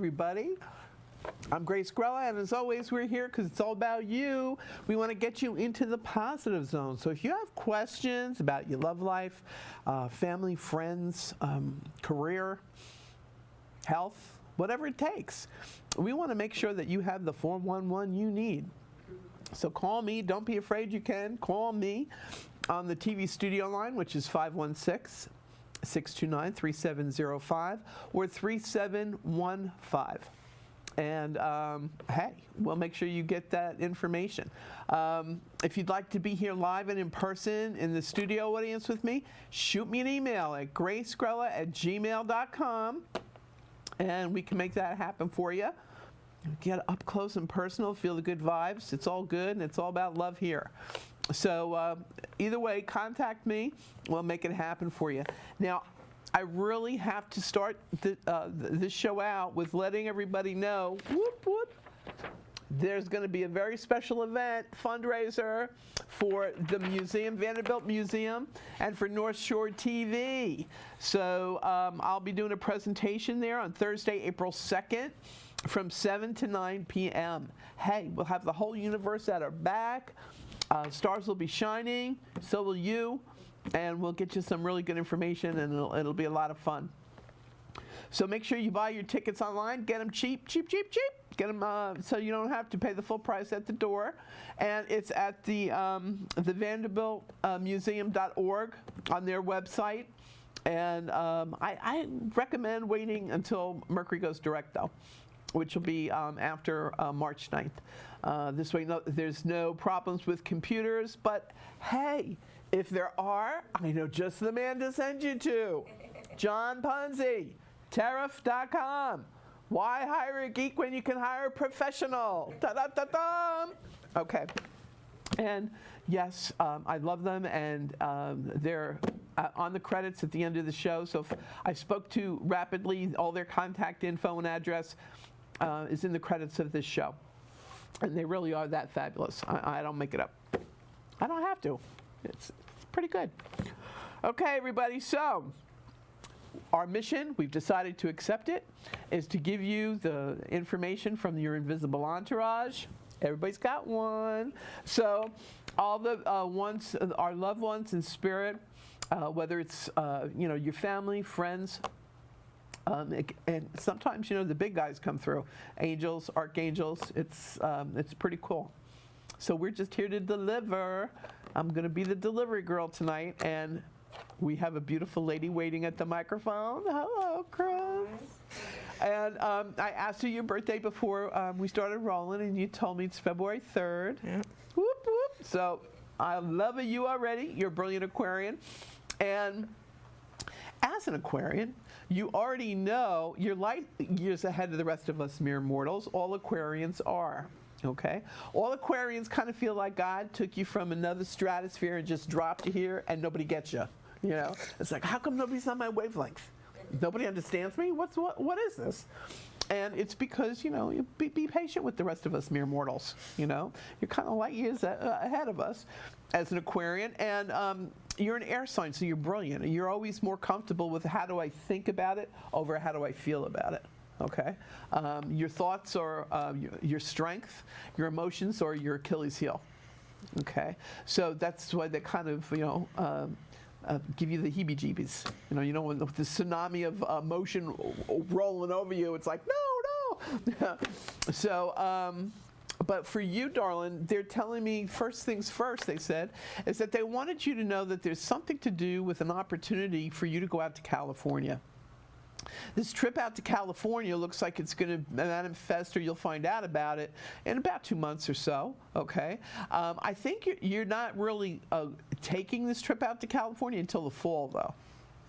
everybody. I'm Grace Grella, and as always, we're here because it's all about you. We want to get you into the positive zone. So if you have questions about your love life, family, friends, career, health, whatever it takes, we want to make sure that you have the 411 you need. So call me. Don't be afraid. You can call me on the TV studio line, which is 516-629-3705 or 3715. And hey, we'll make sure you get that information. If you'd like to be here live and in person in the studio audience with me, shoot me an email at gracegrella@gmail.com, and we can make that happen for you. Get up close and personal, feel the good vibes. It's all good, and it's all about love here. So either way, contact me. We'll make it happen for you. Now, I really have to start this show out with letting everybody know, whoop, whoop, there's going to be a very special event, fundraiser for the museum, Vanderbilt Museum, and for North Shore TV. So I'll be doing a presentation there on Thursday, April 2nd, from 7 to 9 p.m. Hey, we'll have the whole universe at our back. Stars will be shining, so will you. And we'll get you some really good information, and it'll be a lot of fun. So make sure you buy your tickets online. Get them cheap, cheap, cheap, cheap. Get them so you don't have to pay the full price at the door. And it's at the vanderbiltmuseum.org on their website. And I recommend waiting until Mercury goes direct, though, which will be after March 9th. This way, there's no problems with computers. But hey, if there are, I know just the man to send you to. John Punzi, Tariff.com. Why hire a geek when you can hire a professional? Da-da-da-da. Okay. And yes, I love them, and they're on the credits at the end of the show. So if I spoke to rapidly, all their contact info and address is in the credits of this show. And they really are that fabulous. I don't make it up. I don't have to. It's pretty good. Okay, everybody, so our mission, we've decided to accept it, is to give you the information from your invisible entourage. Everybody's got one. So all the ones, our loved ones in spirit, whether it's your family, friends, and sometimes the big guys come through, angels, archangels. It's pretty cool. So we're just here to deliver. I'm going to be the delivery girl tonight, and we have a beautiful lady waiting at the microphone. Hello, Chris. And I asked you your birthday before we started rolling, and you told me it's February 3rd. Yeah. Whoop, whoop. So I love you already. You're a brilliant Aquarian. And as an Aquarian, you already know you're light years ahead of the rest of us mere mortals. All Aquarians are. Okay? All Aquarians kind of feel like God took you from another stratosphere and just dropped you here, and nobody gets you. It's like, how come nobody's on my wavelength? Nobody understands me? What is this? And it's because, you be patient with the rest of us mere mortals. You're kind of light years ahead of us as an Aquarian. And you're an air sign, so you're brilliant. You're always more comfortable with how do I think about it over how do I feel about it. Okay? Your thoughts are your strength, your emotions are your Achilles heel. Okay? So that's why they kind of, give you the heebie-jeebies. When the tsunami of emotion rolling over you, it's like, no. So, but for you, darling, they're telling me first things first, they said, is that they wanted you to know that there's something to do with an opportunity for you to go out to California. This trip out to California looks like it's going to manifest, or you'll find out about it in about 2 months or so, okay? I think you're not really taking this trip out to California until the fall, though,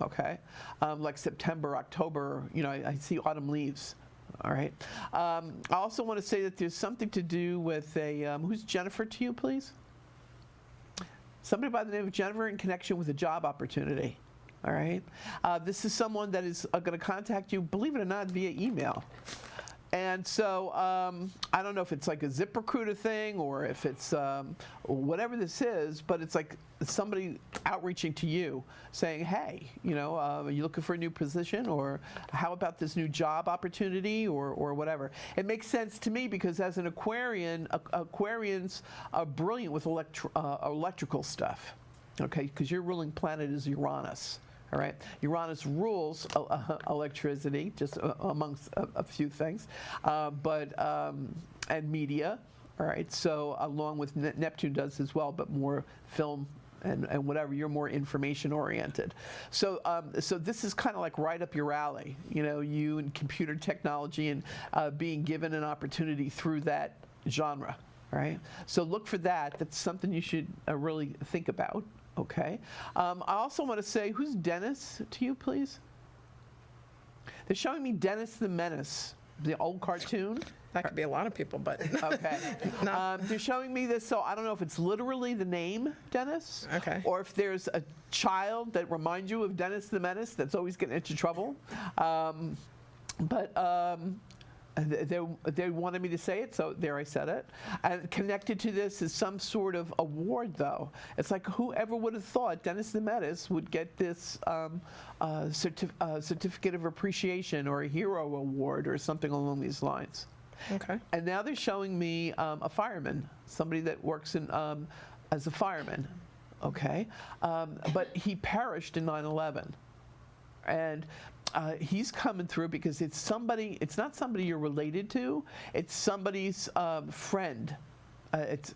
okay? Like September, October, I see autumn leaves, all right? I also want to say that there's something to do with who's Jennifer to you, please? Somebody by the name of Jennifer in connection with a job opportunity. All right. This is someone that is going to contact you, believe it or not, via email. And so I don't know if it's like a ZipRecruiter thing or if it's whatever this is, but it's like somebody outreaching to you saying, hey, are you looking for a new position, or how about this new job opportunity, or whatever. It makes sense to me because as an Aquarian, Aquarians are brilliant with electrical stuff, okay, because your ruling planet is Uranus. All right, Uranus rules electricity, just amongst a few things, and media. All right, so along with Neptune does as well, but more film and whatever. You're more information oriented. So so this is kind of like right up your alley. You and computer technology and being given an opportunity through that genre. All right, so look for that. That's something you should really think about. Okay. I also want to say, who's Dennis to you, please? They're showing me Dennis the Menace, the old cartoon. That could be a lot of people, but okay. No. They're showing me this, so I don't know if it's literally the name Dennis, okay, or if there's a child that reminds you of Dennis the Menace that's always getting into trouble. They wanted me to say it, so there I said it. And connected to this is some sort of award, though. It's like whoever would have thought Dennis the Menace would get this certificate of appreciation or a hero award or something along these lines. Okay. And now they're showing me a fireman, somebody that works in as a fireman. Okay, but he perished in 9/11, and he's coming through because it's somebody. It's not somebody you're related to. It's somebody's friend. It's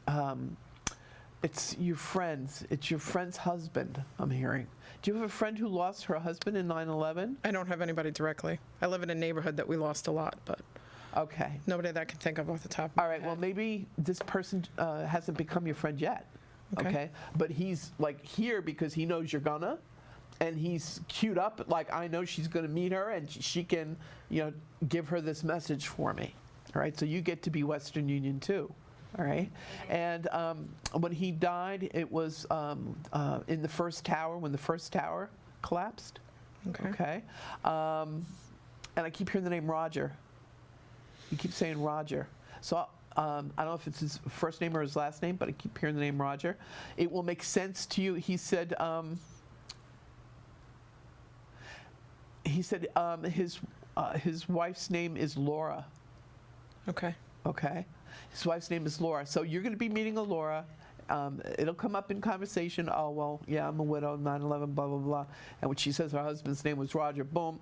your friends. It's your friend's husband. I'm hearing. Do you have a friend who lost her husband in 9/11? I don't have anybody directly. I live in a neighborhood that we lost a lot, but okay. Nobody that I can think of off the top of my All right. head. Well, maybe this person hasn't become your friend yet. Okay. But he's like here because he knows you're gonna. And he's queued up like, I know she's going to meet her and she can, give her this message for me. All right, so you get to be Western Union too. All right, and when he died, it was in the first tower, when the first tower collapsed. Okay. And I keep hearing the name Roger. You keep saying Roger. So I don't know if it's his first name or his last name, but I keep hearing the name Roger. It will make sense to you. He said his wife's name is Laura. Okay. Okay. His wife's name is Laura. So you're going to be meeting a Laura. It'll come up in conversation. Oh, well, yeah, I'm a widow, 9/11, blah, blah, blah. And when she says her husband's name was Roger, boom,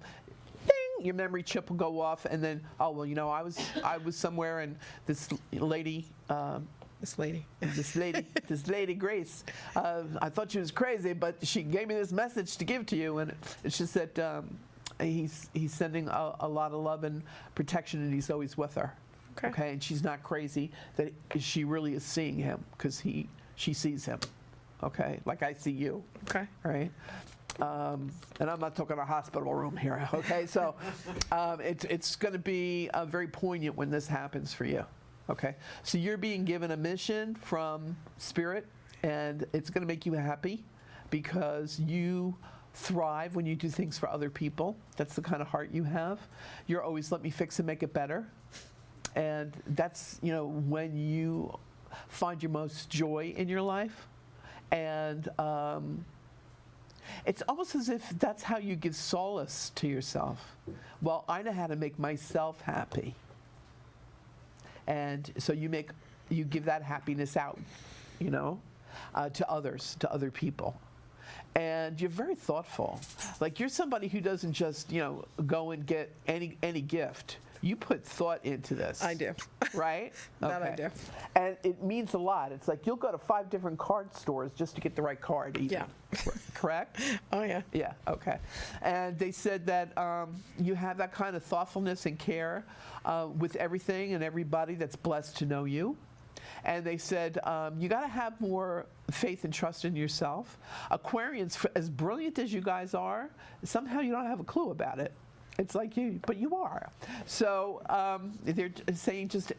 ding, your memory chip will go off. And then, oh, well, I was somewhere and this lady, This lady Grace, I thought she was crazy, but she gave me this message to give to you. And it's just that he's sending a lot of love and protection, and he's always with her. Okay, and she's not crazy, that she really is seeing him because she sees him. Okay, like I see you. Okay. Right. And I'm not talking a hospital room here. Okay, so it's going to be very poignant when this happens for you. Okay, so you're being given a mission from Spirit, and it's going to make you happy because you thrive when you do things for other people. That's the kind of heart you have. You're always, let me fix and make it better. And that's, when you find your most joy in your life. And it's almost as if that's how you give solace to yourself. Well, I know how to make myself happy. And so you give that happiness out, to others, to other people. And you're very thoughtful. Like, you're somebody who doesn't just, go and get any gift. You put thought into this. I do. Right? That I do. And it means a lot. It's like you'll go to 5 different card stores just to get the right card. Even. Yeah. Correct? Oh, yeah. Yeah, okay. And they said that you have that kind of thoughtfulness and care with everything and everybody that's blessed to know you. And they said you got to have more faith and trust in yourself. Aquarians, as brilliant as you guys are, somehow you don't have a clue about it. It's like but you are. So they're saying just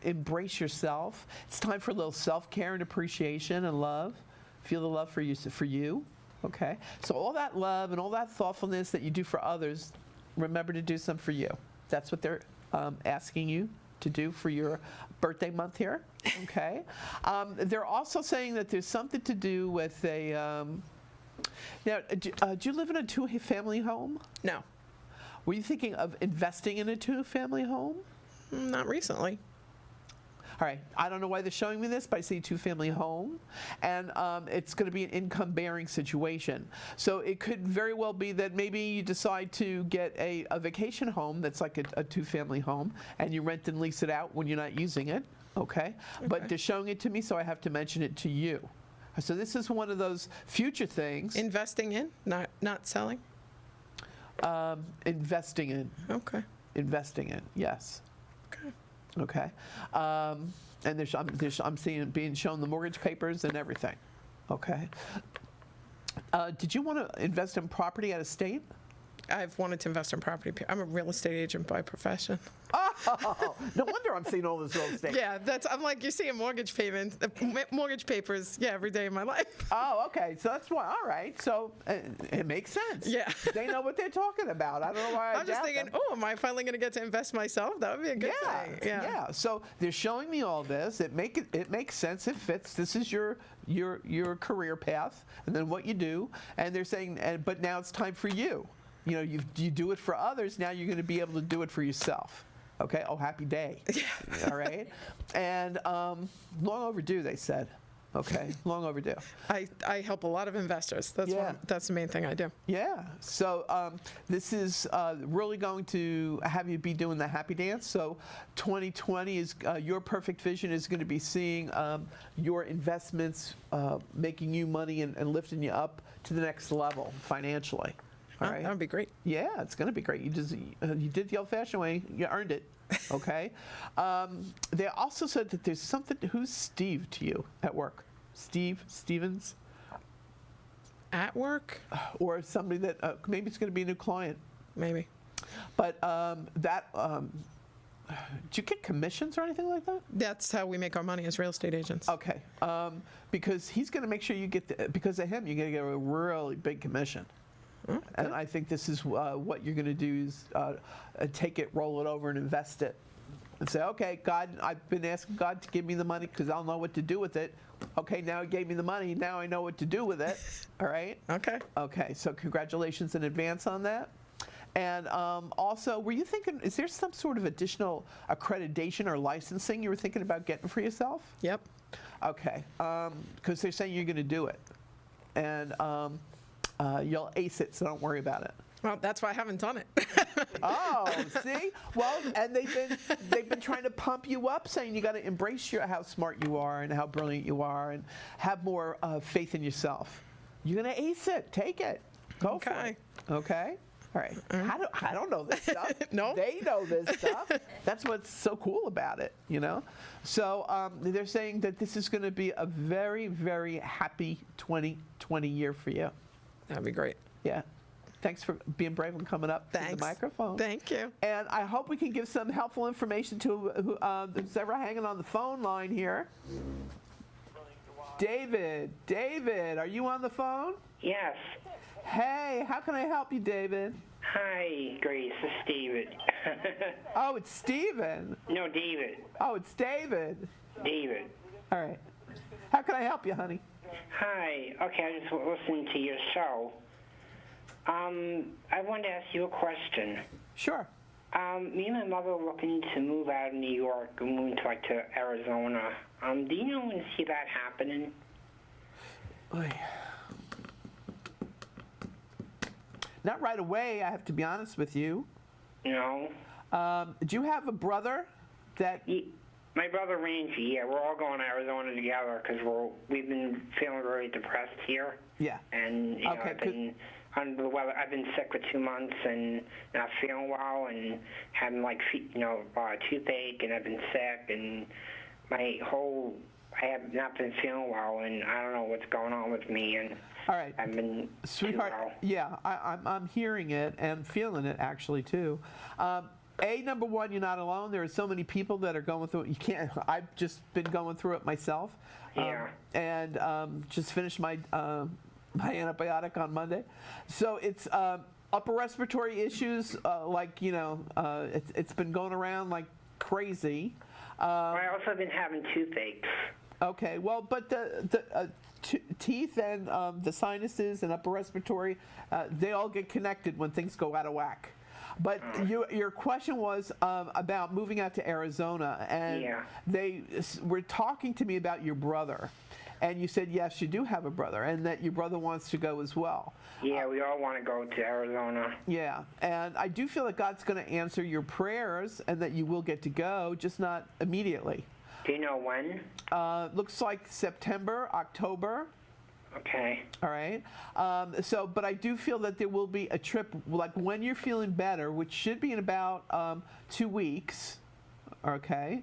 embrace yourself. It's time for a little self-care and appreciation and love. Feel the love for you. Okay? So all that love and all that thoughtfulness that you do for others, remember to do some for you. That's what they're asking you to do for your birthday month here. Okay. They're also saying that there's something to do with a. Now, do you live in a two-family home? No, Were you thinking of investing in a two-family home? not recently. All right, I don't know why they're showing me this, but I see two-family home, and it's going to be an income-bearing situation. So it could very well be that maybe you decide to get a vacation home that's like a two-family home, and you rent and lease it out when you're not using it, okay? But they're showing it to me, so I have to mention it to you. So this is one of those future things. Investing in, not selling. Investing in. Okay. Investing in, yes. Okay. Okay. And I'm seeing it being shown the mortgage papers and everything. Okay. Did you want to invest in property out of state? I've wanted to invest in property. I'm a real estate agent by profession. Oh, no wonder I'm seeing all this real estate. Yeah, I'm like, you're seeing mortgage payments, mortgage papers, every day of my life. Oh, okay. So that's why. All right. So it makes sense. Yeah. They know what they're talking about. I don't know why. I'm just thinking, oh, am I finally going to get to invest myself? That would be a good thing. Yeah. So they're showing me all this. It makes sense. It fits. This is your career path, and then what you do. And they're saying, but now it's time for you. You know, you do it for others. Now you're going to be able to do it for yourself. Okay. Oh, happy day. All right. And long overdue, they said. Okay. Long overdue. I help a lot of investors. That's the main thing I do. Yeah. So this is really going to have you be doing the happy dance. So 2020 is your perfect vision is going to be seeing your investments making you money and lifting you up to the next level financially. All right. That would be great. Yeah, it's going to be great. You did the old-fashioned way. You earned it. Okay. They also said that there's something. Who's Steve to you at work? Stevens? At work? Or somebody that maybe it's going to be a new client. Maybe. But do you get commissions or anything like that? That's how we make our money as real estate agents. Okay. Because he's going to make sure you get because of him, you're going to get a really big commission. Okay. And I think this is what you're going to do is take it, roll it over, and invest it. And say, okay, God, I've been asking God to give me the money because I'll know what to do with it. Okay, now He gave me the money. Now I know what to do with it. All right? Okay. Okay, so congratulations in advance on that. And also, were you thinking, is there some sort of additional accreditation or licensing you were thinking about getting for yourself? Yep. Okay, because they're saying you're going to do it. And you'll ace it, so don't worry about it. Well, that's why I haven't done it. Oh, see? Well, and they've been trying to pump you up, saying you got to embrace how smart you are and how brilliant you are, and have more faith in yourself. You're gonna ace it. Take it. Go for it. Okay. All right. I don't know this stuff. No. They know this stuff. That's what's so cool about it, you know? So they're saying that this is going to be a very, very happy 2020 year for you. That'd be great. Yeah. Thanks for being brave and coming up to the microphone. Thank you. And I hope we can give some helpful information to who's ever hanging on the phone line here. David, are you on the phone? Yes. Hey, how can I help you, David? Hi, Grace. It's David. Oh, it's Steven. No, David. Oh, it's David. David. All right. How can I help you, honey? Hi. Okay, I just listened to your show. I wanted to ask you a question. Sure. Me and my mother are looking to move out of New York and move to Arizona. Do you know when to see that happening? Oy. Not right away, I have to be honest with you. No. Do you have a brother that... My brother Rangy, yeah, we're all going to Arizona together because we've been feeling very depressed here. Yeah. And, you know, I've been under the weather. I've been sick for 2 months and not feeling well and having, toothache, and I've been sick, and I have not been feeling well, and I don't know what's going on with me, and all right. I've been Sweetheart, too well. Yeah, I'm hearing it and feeling it actually too. Number one, you're not alone. There are so many people that are going through it. You can't. I've just been going through it myself. Yeah. And just finished my my antibiotic on Monday. So it's upper respiratory issues, it's been going around like crazy. I also been having toothaches. Okay, well, but the teeth and the sinuses and upper respiratory, they all get connected when things go out of whack. But your question was about moving out to Arizona, and they were talking to me about your brother. And you said, yes, you do have a brother, and that your brother wants to go as well. Yeah, we all want to go to Arizona. Yeah, and I do feel that God's going to answer your prayers and that you will get to go, just not immediately. Do you know when? Looks like September, October. Okay. All right. But I do feel that there will be a trip, like when you're feeling better, which should be in about 2 weeks. Okay.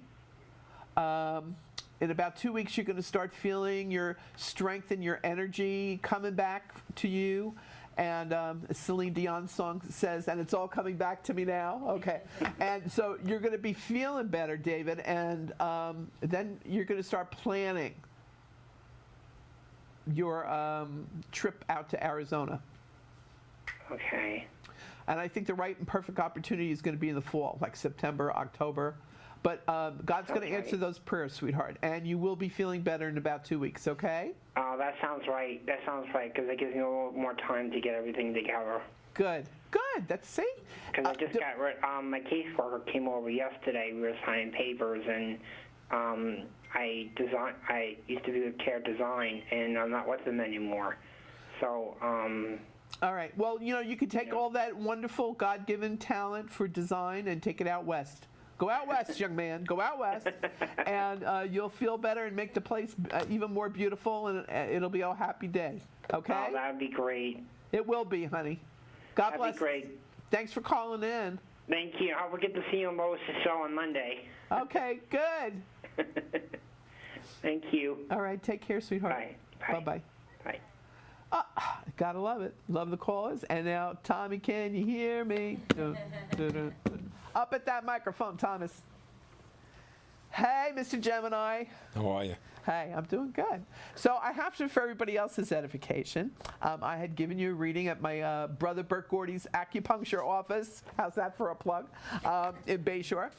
In about 2 weeks, you're going to start feeling your strength and your energy coming back to you. And Celine Dion's song says, and it's all coming back to me now. Okay. And so you're going to be feeling better, David. And then you're going to start planning your trip out to Arizona. Okay. And I think the right and perfect opportunity is going to be in the fall, like September, October. But God's going to answer those prayers, sweetheart. And you will be feeling better in about 2 weeks, okay? Oh, that sounds right. That sounds right, because it gives me a little more time to get everything together. Good. Good. That's see? Because I just got rid. My caseworker came over yesterday. We were signing papers, and I used to do CARE design, and I'm not with them anymore. So. All right. Well, you could take all that wonderful God-given talent for design and take it out west. Go out west, young man. Go out west, and you'll feel better and make the place even more beautiful, and it'll be a happy day. Okay? Oh, that'd be great. It will be, honey. God bless. That'd be great. Thanks for calling in. Thank you. I will get to see you on Lois' show on Monday. Okay, good. Thank you. All right, take care, sweetheart. Bye. Bye-bye. Bye. Gotta love it. Love the callers. And now, Tommy, can you hear me? Up at that microphone, Thomas. Hey, Mr. Gemini. How are you? Hey, I'm doing good. So I have to, for everybody else's edification, I had given you a reading at my brother Bert Gordy's acupuncture office. How's that for a plug? In Bayshore.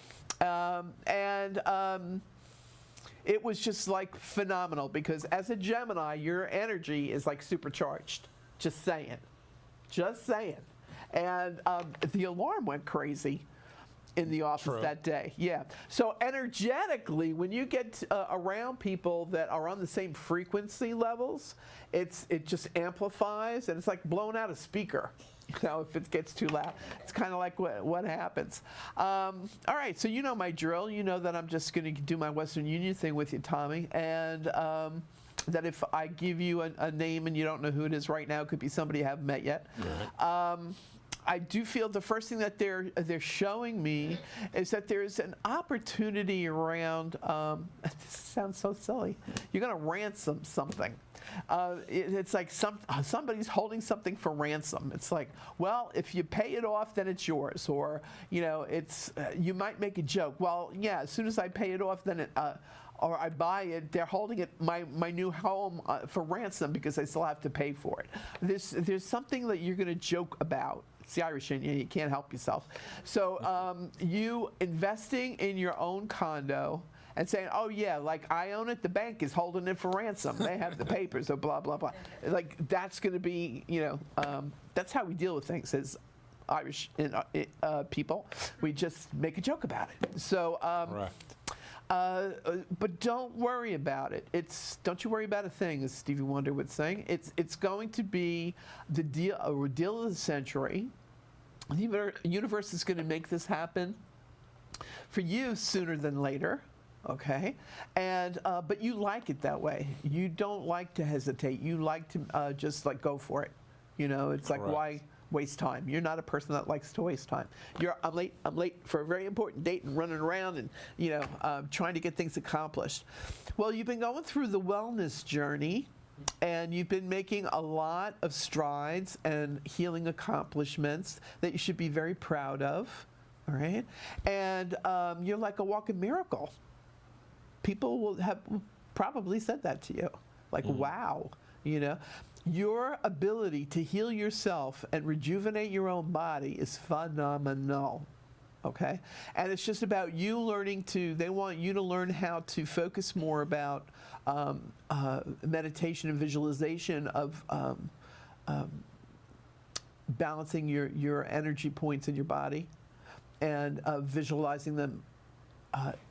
It was just like phenomenal because as a Gemini, your energy is like supercharged. Just saying. Just saying. And the alarm went crazy in the office that day. Yeah. So energetically, when you get around people that are on the same frequency levels, it just amplifies, and it's like blowing out a speaker. If it gets too loud, it's kind of like what happens. All right, so you know my drill. You know that I'm just going to do my Western Union thing with you, Tommy, and that if I give you a name and you don't know who it is right now, it could be somebody you haven't met yet. Right. I do feel the first thing that they're showing me is that there's an opportunity around. This sounds so silly. You're going to ransom something. It's like somebody's holding something for ransom. It's like, well, if you pay it off, then it's yours. Or it's you might make a joke. Well, yeah, as soon as I pay it off, then or I buy it, they're holding it my new home for ransom because I still have to pay for it. There's something that you're going to joke about. It's the Irish in you. You can't help yourself. So you investing in your own condo and saying, oh, yeah, like I own it, the bank is holding it for ransom. They have the papers, so blah, blah, blah. Like that's going to be, that's how we deal with things as Irish people. We just make a joke about it. So, but don't worry about it. Don't you worry about a thing, as Stevie Wonder would sing. It's going to be the deal of the century. The universe is going to make this happen for you sooner than later. Okay, and but you like it that way. You don't like to hesitate. You like to just like go for it. It's like why waste time? You're not a person that likes to waste time. I'm late for a very important date and running around and trying to get things accomplished. Well, you've been going through the wellness journey, and you've been making a lot of strides and healing accomplishments that you should be very proud of. All right, and you're like a walking miracle. People will have probably said that to you, like, wow, Your ability to heal yourself and rejuvenate your own body is phenomenal. Okay? And it's just about you learning they want you to learn how to focus more about meditation and visualization of balancing your energy points in your body and visualizing them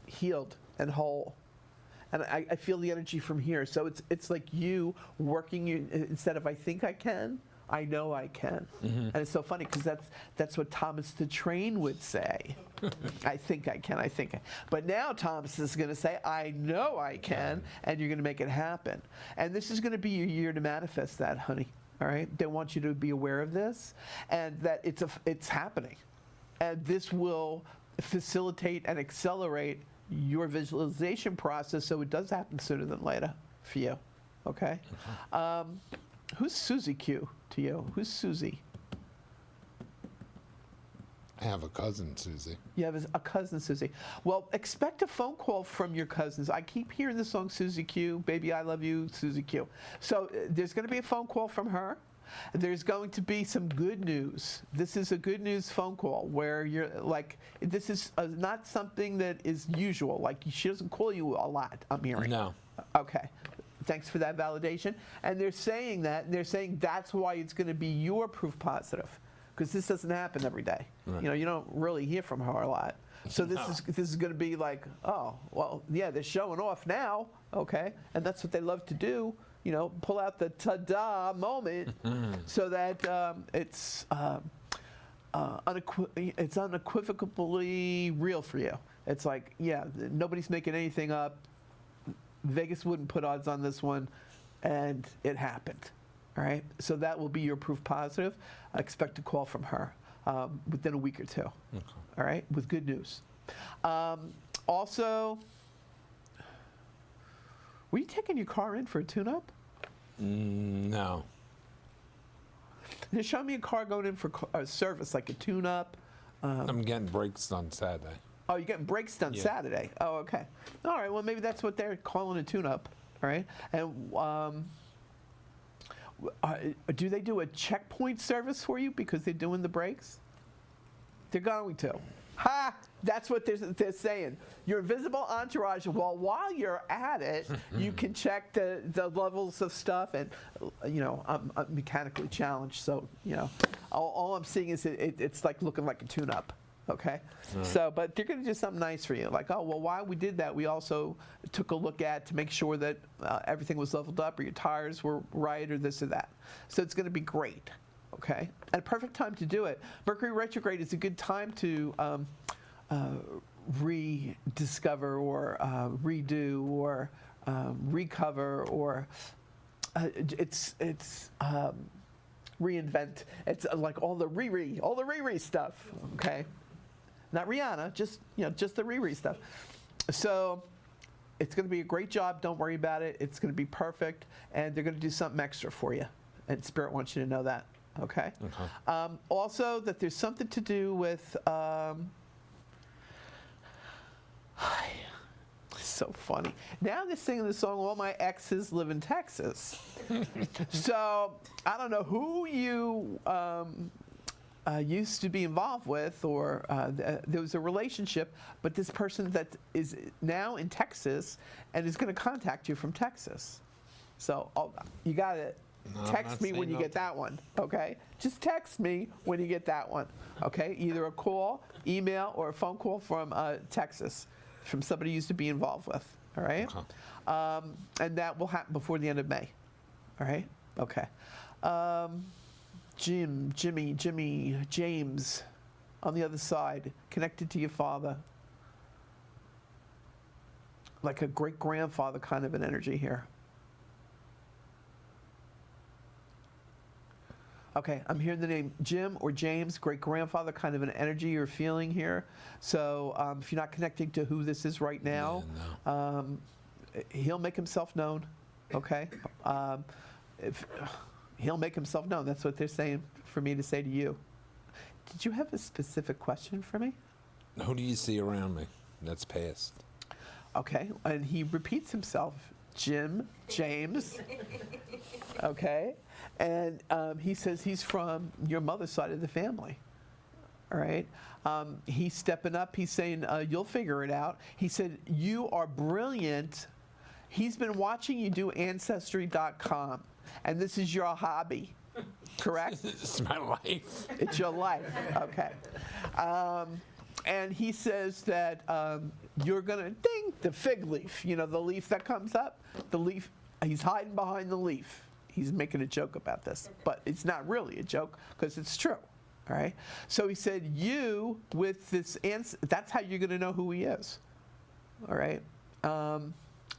healed and whole. And I feel the energy from here. So it's like you working, instead of I think I can, I know I can. And it's so funny because that's what Thomas the Train would say. I think I can, I think. But now Thomas is going to say, I know I can, and you're going to make it happen. And this is going to be your year to manifest that, honey. All right? They want you to be aware of this and that it's happening. And this will facilitate and accelerate your visualization process so it does happen sooner than later for you. Okay? Who's Susie Q to you? Who's Susie? I have a cousin, Susie. You have a cousin, Susie. Well, expect a phone call from your cousins. I keep hearing the song Susie Q, Baby I Love You, Susie Q. So there's going to be a phone call from her. There's going to be some good news. This is a good news phone call where you're like, this is not something that is usual. Like, she doesn't call you a lot, I'm hearing. No. Okay. Thanks for that validation. And they're saying that, and they're saying that's why it's going to be your proof positive, because this doesn't happen every day. Right. You don't really hear from her a lot. So this is going to be like, oh, well, yeah, they're showing off now, okay? And that's what they love to do, pull out the ta-da moment so that it's unequivocally real for you. It's like, yeah, nobody's making anything up. Vegas wouldn't put odds on this one, and it happened. All right? So that will be your proof positive. I expect a call from her within a week or two. Okay. All right? With good news. Also, were you taking your car in for a tune-up? No. They're showing me a car going in for a service, like a tune-up. I'm getting brakes on Saturday. Oh, you're getting brakes done Saturday. Oh, okay. All right, well, maybe that's what they're calling a tune-up, all right? And do they do a checkpoint service for you because they're doing the brakes? They're going to. Ha! That's what they're saying. Your invisible entourage, well, while you're at it, you can check the levels of stuff. And, I'm mechanically challenged, so, all I'm seeing is it's like looking like a tune-up. Okay, right. So, but they're going to do something nice for you. Like, oh, well, while we did that, we also took a look at to make sure that everything was leveled up or your tires were right or this or that. So it's going to be great. Okay, and a perfect time to do it. Mercury retrograde is a good time to rediscover or redo or recover or it's reinvent. It's like all the Riri stuff. Okay. Not Rihanna, just the Riri stuff. So it's going to be a great job. Don't worry about it. It's going to be perfect, and they're going to do something extra for you. And Spirit wants you to know that. Okay. Also, that there's something to do with. So funny. Now they're singing the song "All My Exes Live in Texas." So I don't know who you. Used to be involved with, or there was a relationship, but this person that is now in Texas and is going to contact you from Texas. So you got to text me when you get that one, okay? Just text me when you get that one, okay? Either a call, email, or a phone call from Texas, from somebody you used to be involved with, all right? Okay. And that will happen before the end of May, all right? Okay. Jimmy, James, on the other side, connected to your father. Like a great-grandfather kind of an energy here. Okay, I'm hearing the name Jim or James, great-grandfather kind of an energy you're feeling here. So if you're not connecting to who this is right now, he'll make himself known, okay? He'll make himself known. That's what they're saying for me to say to you. Did you have a specific question for me? Who do you see around me that's past? Okay, and he repeats himself. Jim, James, okay? And he says he's from your mother's side of the family. All right. He's stepping up. He's saying, you'll figure it out. He said, you are brilliant. He's been watching you do Ancestry.com, and this is your hobby, correct? It's my life. It's your life. Okay. And he says that you're going to, ding, the fig leaf, you know, the leaf that comes up, the leaf, he's hiding behind the leaf. He's making a joke about this, but it's not really a joke because it's true. All right. So he said, you with this answer, that's how you're going to know who he is. All right.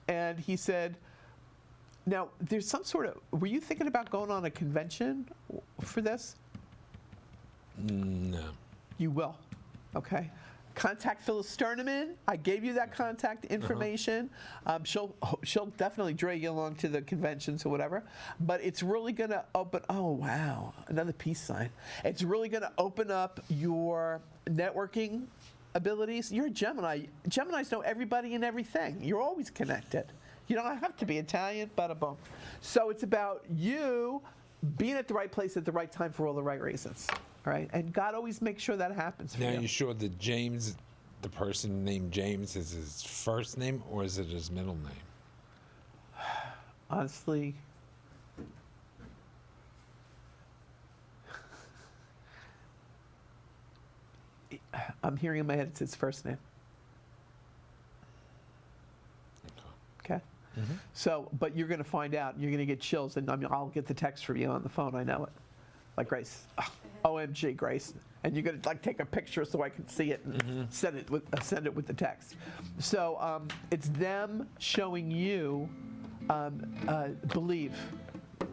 And he said, now there's some sort of, were you thinking about going on a convention for this? No. You will. Okay. Contact Phyllis Sterneman. I gave you that contact information. She'll definitely drag you along to the conventions or whatever. But it's really going to open. Oh wow, another peace sign. It's really going to open up your networking abilities. You're a Gemini. Geminis know everybody and everything. You're always connected. You don't have to be Italian. Bada boom. So it's about you being at the right place at the right time for all the right reasons. All right, and God always makes sure that happens for Now, you. you sure that James, the person named James, is his first name or is it his middle name? Honestly, I'm hearing in my head it's his first name. Okay. So, but you're going to find out. You're going to get chills, and I'll get the text from you on the phone. I know it. Like Grace, OMG, Grace, and you're going to like take a picture so I can see it and send it with the text. So it's them showing you, believe,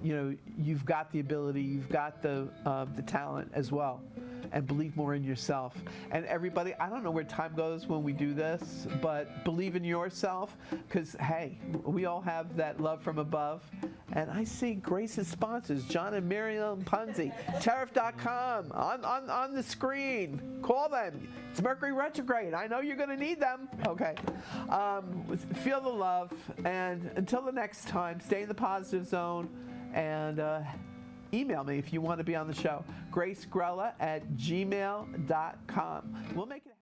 you know, you've got the ability, you've got the talent as well, and believe more in yourself. And everybody, I don't know where time goes when we do this, but believe in yourself, because hey, we all have that love from above. And I see Grace's sponsors, John and Miriam Punzi, Tariff.com, on the screen. Call them. It's Mercury retrograde. I know you're going to need them. Okay. Feel the love. And until the next time, stay in the positive zone. And email me if you want to be on the show. GraceGrella@gmail.com. We'll make it